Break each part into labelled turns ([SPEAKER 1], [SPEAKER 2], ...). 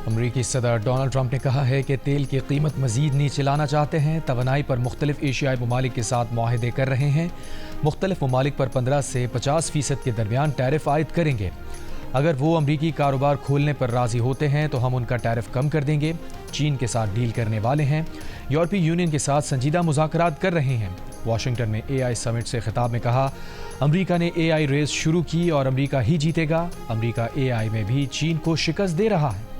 [SPEAKER 1] अमरीकी सदर Donald Trump ने कहा है कि तेल की कीमत मजीद नीचे लाना चाहते हैं। तवानाई पर मुख्तलिफ एशियाई ममालिक के साथ मुआहदे कर रहे हैं। मुख्तलिफ ममालिक पर 15 से 50% के दरमियान टैरिफ आयद करेंगे। अगर वो अमरीकी कारोबार खोलने पर राजी होते हैं तो हम उनका टैरिफ कम कर देंगे। चीन के साथ डील करने वाले हैं। यूरोपीय यूनियन के साथ संजीदा मुज़ाकरात कर रहे हैं। वाशिंगटन में AI समिट से खिताब में कहा, अमरीका ने AI रेस शुरू की और अमरीका ही जीतेगा। अमरीका AI में भी चीन को शिकस्त दे रहा है।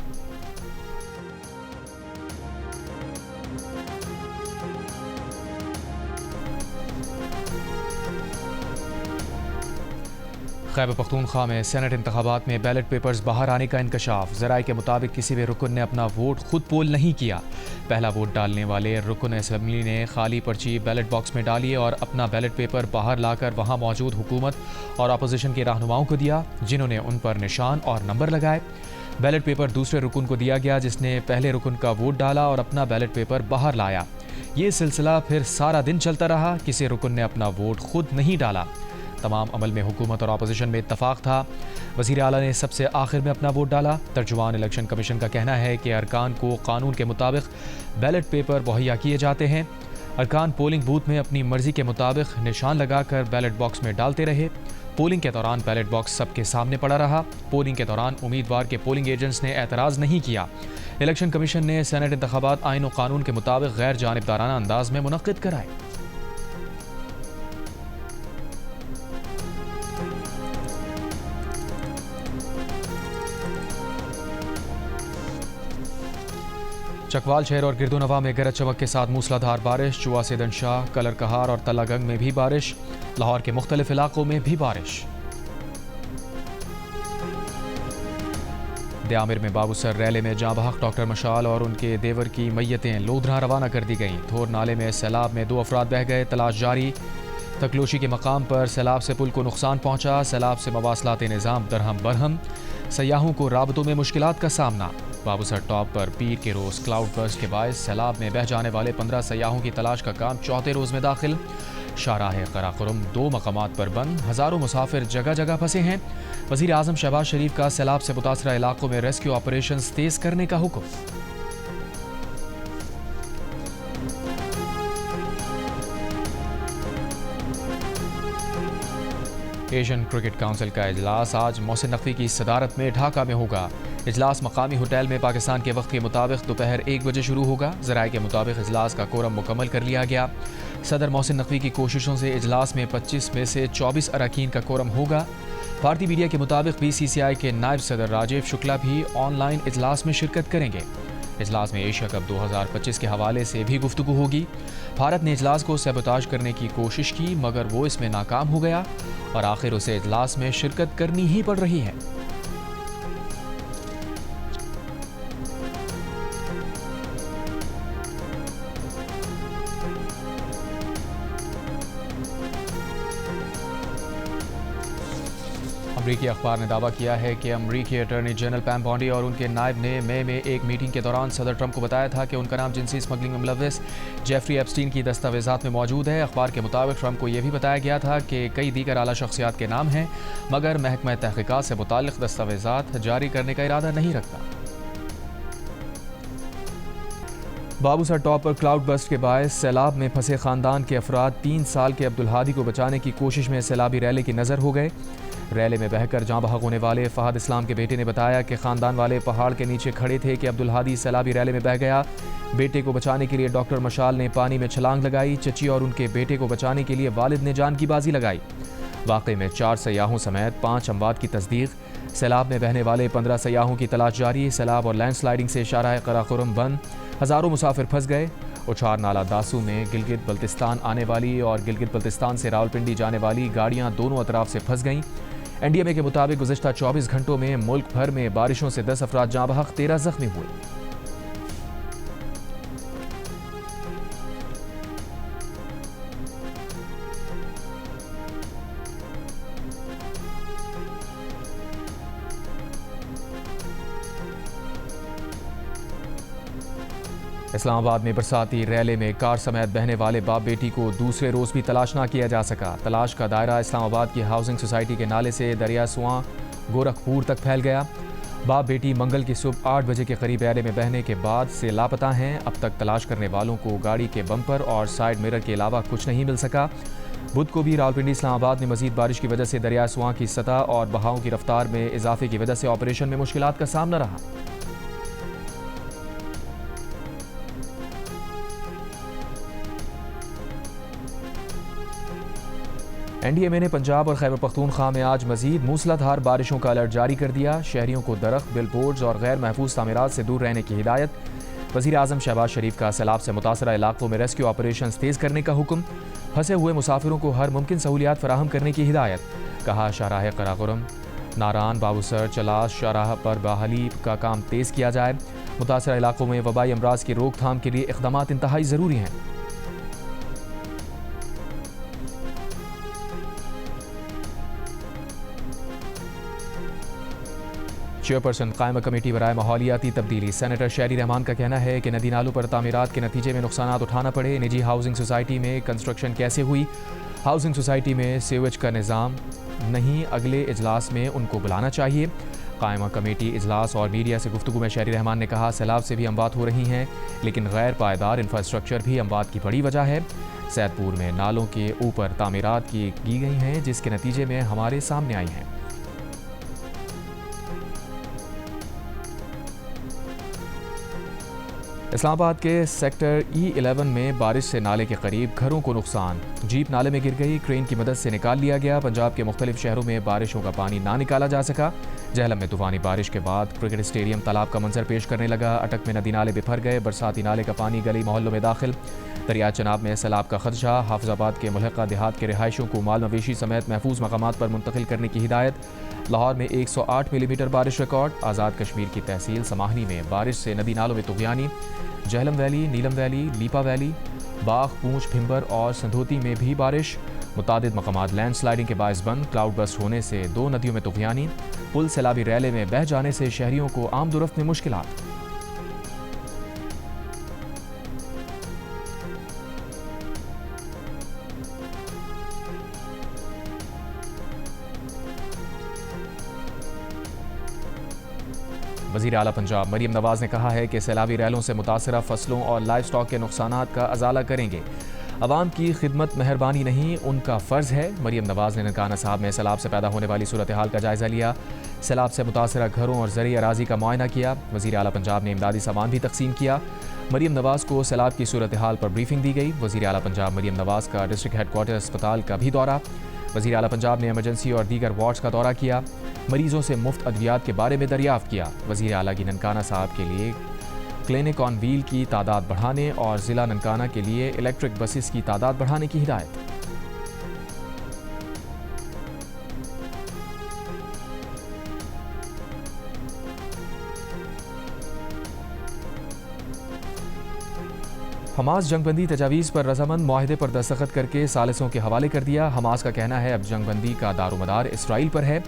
[SPEAKER 1] खैबर पख्तूनख्वा में सेनेट इंतखाबात में बैलेट पेपर्स बाहर आने का इंकशाफ। ज़राए के मुताबिक किसी भी रुकन ने अपना वोट खुद पोल नहीं किया। पहला वोट डालने वाले रुकन असम्बली ने खाली पर्ची बैलेट बॉक्स में डाली और अपना बैलेट पेपर बाहर लाकर वहां मौजूद हुकूमत और अपोजिशन के रहनुमाओं को दिया, जिन्होंने उन पर निशान और नंबर लगाए। बैलेट पेपर दूसरे रुकन को दिया गया, जिसने पहले रुकन का वोट डाला और अपना बैलेट पेपर बाहर लाया। ये सिलसिला फिर सारा दिन चलता रहा। किसी रुकन ने अपना वोट खुद नहीं डाला। तमाम अमल में हुकूमत और अपोजिशन में इत्तफाक था। वज़ीर आला ने सबसे आखिर में अपना वोट डाला। तर्जुमान इलेक्शन कमीशन का कहना है कि अरकान को कानून के मुताबिक बैलेट पेपर मुहैया किए जाते हैं। अरकान पोलिंग बूथ में अपनी मर्जी के मुताबिक निशान लगाकर बैलेट बॉक्स में डालते रहे। पोलिंग के दौरान बैलेट बॉक्स सबके सामने पड़ा रहा। पोलिंग के दौरान उम्मीदवार के पोलिंग एजेंट्स ने एतराज़ नहीं किया। इलेक्शन कमीशन ने सेनेट इंतखाबात आईन और कानून के मुताबिक गैर जानिबदाराना अंदाज में मुनक्किद कराए। चकवाल शहर और गिरदोनवा में गरज चमक के साथ मूसलाधार बारिश। चुआ से दनशाह, कलर कहार और तलागंग में भी बारिश। लाहौर के मुख्तलिफ इलाकों में भी बारिश। दयामिर में बाबूसर रैले में जाँ बहक डॉक्टर मशाल और उनके देवर की मैयतें लोधरा रवाना कर दी गईं। थोर नाले में सैलाब में 2 अफराद बह गए, तलाश जारी। तकलोशी के मकाम पर सैलाब से पुल को नुकसान पहुंचा। सैलाब से मवासलाती निज़ाम दरहम बरहम। सयाहों को राबतों में मुश्किलात का सामना। बाबूसर टॉप पर पीर के रोज़ क्लाउड बर्स्ट के बायस सैलाब में बह जाने वाले 15 सयाहों की तलाश का काम चौथे रोज़ में दाखिल। शाहराह कराकुरम 2 मकामात पर बंद। हज़ारों मुसाफिर जगह जगह फंसे हैं। वज़ीर आज़म शहबाज शरीफ का सैलाब से मुतासरा इलाकों में रेस्क्यू ऑपरेशन तेज़ करने का हुक्म। एशियन क्रिकेट काउंसिल का इजलास आज मोहसिन नकवी की सदारत में ढाका में होगा। इजलास मकामी होटल में पाकिस्तान के वक्त के मुताबिक दोपहर 1 बजे शुरू होगा। ज़राए के मुताबिक इजलास का कोरम मुकम्मल कर लिया गया। सदर मोहसिन नकवी की कोशिशों से इजलास में 25 में से 24 अरकान का कोरम होगा। भारतीय मीडिया के मुताबिक BCCI के नायब सदर राजीव शुक्ला भी ऑनलाइन इजलास में शिरकत करेंगे। इजलास में एशिया कप 2025 के हवाले से भी गुफ्तगू होगी। भारत ने इजलास को सैबोताज करने की कोशिश की, मगर वो इसमें नाकाम हो गया और आखिर उसे इजलास में शिरकत करनी ही पड़ रही है। अमरीकी अखबार ने दावा किया है कि अमरीकी अटॉर्नी जनरल पैम बॉन्डी और उनके नायब ने मई में एक मीटिंग के दौरान सदर ट्रंप को बताया था कि उनका नाम जिनसी स्मगलिंग में मुलव्वस जेफरी एप्स्टीन की दस्तावेजात में मौजूद है। अखबार के मुताबिक ट्रंप को यह भी बताया गया था कि कई दीगर आला शख्सियात के नाम हैं, मगर महकमा तहकीकात से मुताल्लिक़ दस्तावेजात जारी करने का इरादा नहीं रखता। बाबूसर टॉप पर क्लाउड बस्ट के बायस सैलाब में फंसे खानदान के अफराद 3 साल के अब्दुल हादी को बचाने की कोशिश में सैलाबी रैले की नज़र हो गए। रैले में बहकर जाँ बहक होने वाले फहद इस्लाम के बेटे ने बताया कि खानदान वाले पहाड़ के नीचे खड़े थे कि अब्दुल हादी सैलाबी रैले में बह गया। बेटे को बचाने के लिए डॉक्टर मशाल ने पानी में छलांग लगाई। चची और उनके बेटे को बचाने के लिए वालिद ने जान की बाजी लगाई। वाक़े में 4 सयाहों समेत 5 अमवात की तस्दीक। सैलाब में बहने वाले 15 सयाहों की तलाश जारी। सैलाब और लैंडस्लाइडिंग से शाहराह कराकुरम बंद। हज़ारों मुसाफिर फंस गए। उछार नाला दासू में गिलगित बल्तिस्तान आने वाली और गिलगित बल्तिस्तान से रावलपिंडी जाने वाली गाड़ियां दोनों अतराफ से फंस गईं। NDMA के मुताबिक गुज़िश्ता 24 घंटों में मुल्क भर में बारिशों से 10 अफराद जाँ बहक, 13 जख्मी हुए। इस्लामाबाद में बरसाती रैले में कार समेत बहने वाले बाप बेटी को दूसरे रोज़ भी तलाश ना किया जा सका। तलाश का दायरा इस्लामाबाद की हाउसिंग सोसाइटी के नाले से दरिया सुआं गोरखपुर तक फैल गया। बाप बेटी मंगल की सुबह 8 बजे के करीब एरे में बहने के बाद से लापता हैं। अब तक तलाश करने वालों को गाड़ी के बम्पर और साइड मिरर के अलावा कुछ नहीं मिल सका। बुध को भी रावलपिंडी इस्लामाबाद में मजीद बारिश की वजह से दरिया सुआं की सतह और बहाव की रफ्तार में इजाफे की वजह से ऑपरेशन में मुश्किलात का सामना रहा। एनडीएमए ने पंजाब और खैबर पख्तूनख्वा में आज मजीद मूसलाधार बारिशों का अलर्ट जारी कर दिया। शहरियों को दरख्त, बिलबोर्ड्स और गैर महफूज तामीरात से दूर रहने की हिदायत। वज़ीर आज़म शहबाज शरीफ का सैलाब से मुतासरा इलाकों में रेस्क्यू ऑपरेशन तेज़ करने का हुक्म। फंसे हुए मुसाफिरों को हर मुमकिन सहूलियात फराहम करने की हिदायत। कहा शाहराह कराकोरम, नारान, बाबूसर, चलास शाहराह पर बहाली का काम तेज़ किया जाए। मुतासरा इलाकों में वबाई अमराज की रोकथाम के लिए इक़दामात इंतहाई ज़रूरी हैं। चेयरपर्सन कायमा कमेटी बराए माहौलियाती तब्दीली सेनेटर शहरी रहमान का कहना है कि नदी नालों पर तामीरात के नतीजे में नुकसानात उठाना पड़े। निजी हाउसिंग सोसाइटी में कंस्ट्रक्शन कैसे हुई? हाउसिंग सोसाइटी में सीवेज का निज़ाम नहीं, अगले इजलास में उनको बुलाना चाहिए। कायमा कमेटी इजलास और मीडिया से गुफ्तगू में शहरी रहमान ने कहा, सैलाब से भी अमवात हो रही हैं, लेकिन गैर पायदार इंफ्रास्ट्रक्चर भी अमवात की बड़ी वजह है। सैदपुर में नालों के ऊपर तामीरात की गई हैं, जिसके नतीजे में हमारे सामने आई हैं। इस्लामाबाद के सेक्टर E11 में बारिश से नाले के करीब घरों को नुकसान। जीप नाले में गिर गई, क्रेन की मदद से निकाल लिया गया। पंजाब के मुख्तलिफ शहरों में बारिशों का पानी ना निकाला जा सका। जहलम में तूफानी बारिश के बाद क्रिकेट स्टेडियम तालाब का मंजर पेश करने लगा। अटक में नदी नाले बिफर गए। बरसाती नाले का पानी गली मोहल्लों में दाखिल। दरिया चनाब में सैलाब का खदशा। हाफिजाबाद के मुल्हका देहात के रिहायशों को माल मवेशी समेत महफूज मकामात पर मुंतकिल करने की हिदायत। लाहौर में 108 मिलीमीटर बारिश रिकॉर्ड। आज़ाद कश्मीर की तहसील समाहनी में बारिश से नदी नालों में तुगयानी। जहलम वैली, नीलम वैली, लीपा वैली, बाग, पूंछ, भिंबर और संधोती में भी बारिश। मुतादिद मकामात लैंड स्लाइडिंग के बायस बंद। क्लाउड बस्ट होने से 2 नदियों में तुगयानी। पुल सैलाबी रैले में बह जाने से शहरियों को आमदोरफ्त में मुश्किलात। वज़ीर आला पंजाब मरीम नवाज ने कहा है कि सैलाबी रैलों से मुतासरा फसलों और लाइव स्टॉक के नुकसानात का अजाला करेंगे। अवाम की खिदमत मेहरबानी नहीं, उनका फ़र्ज़ है। मरीम नवाज ने ननकाना साहब में सैलाब से पैदा होने वाली सूरत हाल का जायज़ा लिया। सैलाब से मुतासरा घरों और ज़रिए अराज़ी का मुआयना किया। वज़ीर आला पंजाब ने इमदादी सामान भी तकसीम किया। मरीम नवाज को सैलाब की सूरत हाल पर ब्रीफिंग दी गई। वज़ीर आला पंजाब मरीम नवाज का डिस्ट्रिक्ट हेडक्वार्टर अस्पताल का भी दौरा। वज़ीर आला पंजाब ने एमरजेंसी और दीगर वार्ड्स का दौरा किया। मरीजों से मुफ्त अद्वियात के बारे में दरियाफ्त किया। वज़ीर आला की ननकाना साहब के लिए क्लिनिक ऑन व्हील की तादाद बढ़ाने और ज़िला ननकाना के लिए इलेक्ट्रिक बसेस की तादाद बढ़ाने की हिदायत। हमास जंगबंदी तजावीज़ पर रजामंद मुआहदे पर दस्तखत करके सालिसों के हवाले कर दिया। हमास का कहना है अब जंगबंदी का दारोमदार इसराइल पर है।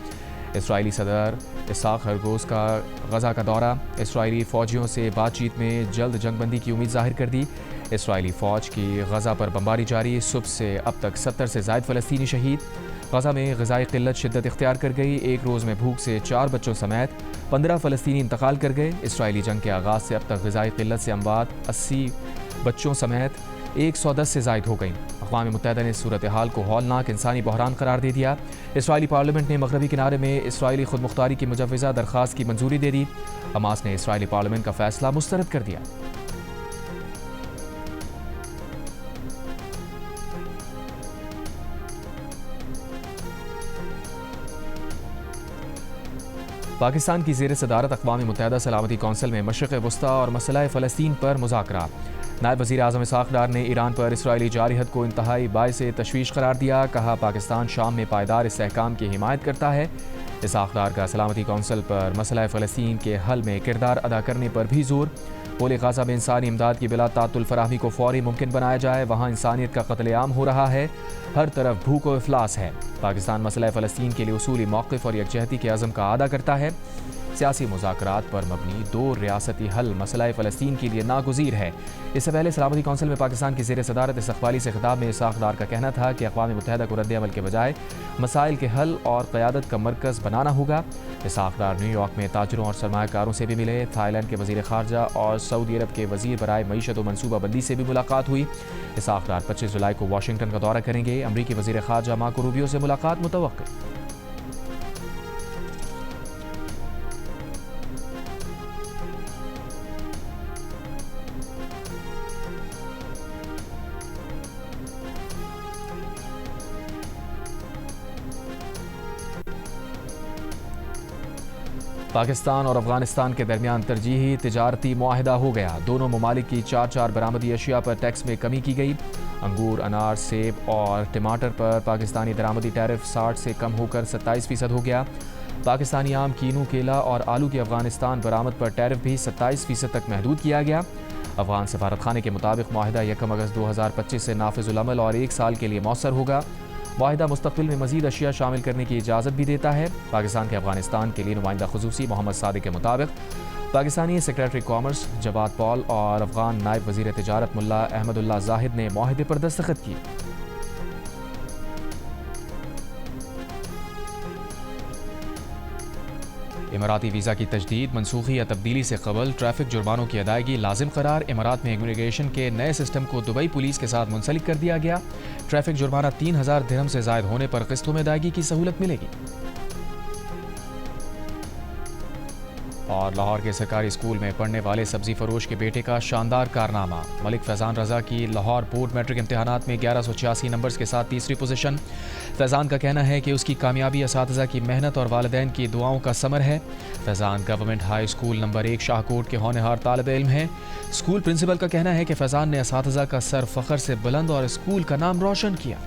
[SPEAKER 1] इसराइली सदर इसाक हरगोस का गज़ा का दौरा। इसराइली फ़ौजियों से बातचीत में जल्द जंगबंदी की उम्मीद जाहिर कर दी। इसराइली फ़ौज की गज़ा पर बमबारी जारी। सुबह से अब तक 70 से ज़ायद फ़लस्तीनी शहीद। गज़ा में ग़िज़ाई क़िल्लत शिद्दत इख्तियार कर गई। एक रोज़ में भूख से 4 बच्चों समेत 15 फ़लस्तीनी इंतकाल कर गए। इसराइली जंग के आगाज़ से अब तक ग़िज़ाई क़िल्लत से अमवात 80 बच्चों समेत 110 से ज़ायद हो गई। अक़वाम मुत्तहिदा ने सूरत हाल को हौलनाक इंसानी बहरान करार दे दिया। इसराइली पार्लियामेंट ने मगरबी किनारे में इसराइली खुद मुख्तारी की मुजव्वज़ा दरख्वास्त की मंजूरी दे दी। हमास ने इसराइली पार्लियामेंट का फैसला मुस्तरद कर दिया। पाकिस्तान की ज़ेर सदारत अक़वाम मुत्तहिदा सलामती कौंसिल में मशरिक़ वस्ता और मसला फ़लस्तीन पर मुज़ाकरा। नायब वज़ीर आज़म इसाक डार ने ईरान पर इसराइली जारहत को इंतहाई बाइस तशवीश करार दिया। कहा, पाकिस्तान शाम में पायदार इस्तेहकाम की हिमायत करता है। इसाक डार का सलामती कौंसिल पर मसला फ़लस्तीन के हल में किरदार अदा करने पर भी जोर। बोले, गाज़ा में इंसानी इमदाद की बिला तातुल फराहमी को फ़ौरी मुमकिन बनाया जाए। वहाँ इंसानियत का कत्लेआम हो रहा है। हर तरफ भूख और इफलास है। पाकिस्तान मसला फ़लस्तीन के लिए उसूली मौक़िफ़ और यकजहती के अज़म का आदा करता है। सियासी मुज़ाकरात पर मबनी दो रियासती हल मसला फ़लस्तीन के लिए नागुज़ीर है। इससे पहले सलामती कौंसिल में पाकिस्तान की ज़ेर सदारत इस्तक़बाली से खिताब में इसाक़ डार का कहना था कि अक़वाम मुत्तहिदा को रद्द-ए-अमल के बजाय मसाइल के हल और क़यादत का मरकज़ बनाना होगा। इसाक़ डार न्यूयॉर्क में ताजरों और सरमायाकारों से भी मिले। थाईलैंड के वज़ीर ख़ारजा और सऊदी अरब के वज़ीर बराए मईशत व मनसूबाबंदी से भी मुलाकात हुई। इसाक़ डार 25 जुलाई को वाशिंगटन का दौरा करेंगे। अमरीकी वज़ीर ख़ारजा मार्को रूबियो से मुलाकात मुतवक्किल। पाकिस्तान और अफगानिस्तान के दरमियान तरजीही तिजारती मुआहिदा हो गया। दोनों ममालिक की 4 बरामदी अशिया पर टैक्स में कमी की गई। अंगूर, अनार, सेब और टमाटर पर पाकिस्तानी दरामदी टैरिफ 60 से कम होकर 27% हो गया। पाकिस्तानी आम, कीनू, केला और आलू की अफगानिस्तान बरामद पर टैरिफ भी 27% तक महदूद किया गया। अफगान सफारत खाने के मुताबिक मुआहिदा 1 अगस्त 2025 से नाफिजुल अमल और 1 साल के लिए मौसर होगा। मुआहिदा मुस्तक़बिल में मज़ीद अशिया शामिल करने की इजाज़त भी देता है। पाकिस्तान के अफगानिस्तान के लिए नुमाइंदा ख़ुसूसी मोहम्मद सादिक के मुताबिक पाकिस्तानी सेक्रेटरी कॉमर्स जवाद पॉल और अफगान नायब वज़ीर तिजारत मुल्ला अहमदुल्लाह जाहिद ने मुआहिदे पर दस्तखत किए। इमराती वीज़ा की तजदीद, मनसूखी या तब्दीली से कबल ट्रैफिक जुर्मानों की अदायगी लाजिम करार। इमारात में इमिग्रेशन के नए सिस्टम को दुबई पुलिस के साथ मुंसलिक कर दिया गया। ट्रैफिक जुर्माना 3000 दिरहम से ज़ायद होने पर किस्तों में अदायगी की सहूलत मिलेगी। और लाहौर के सरकारी स्कूल में पढ़ने वाले सब्जी फरोश के बेटे का शानदार कारनामा। मलिक फैज़ान रज़ा की लाहौर बोर्ड मैट्रिक इम्तहानात में 1186 नंबर्स के साथ तीसरी पोजीशन। फैज़ान का कहना है कि उसकी कामयाबी असातिज़ा की मेहनत और वालिदैन की दुआओं का समर है। Faizan government high school number 1 Shahkot के होनहार तालिब इल्म हैं। स्कूल प्रिंसिपल का कहना है कि फैज़ान ने असातिज़ा का सर फ़ख्र से बुलंद और स्कूल का नाम रोशन किया।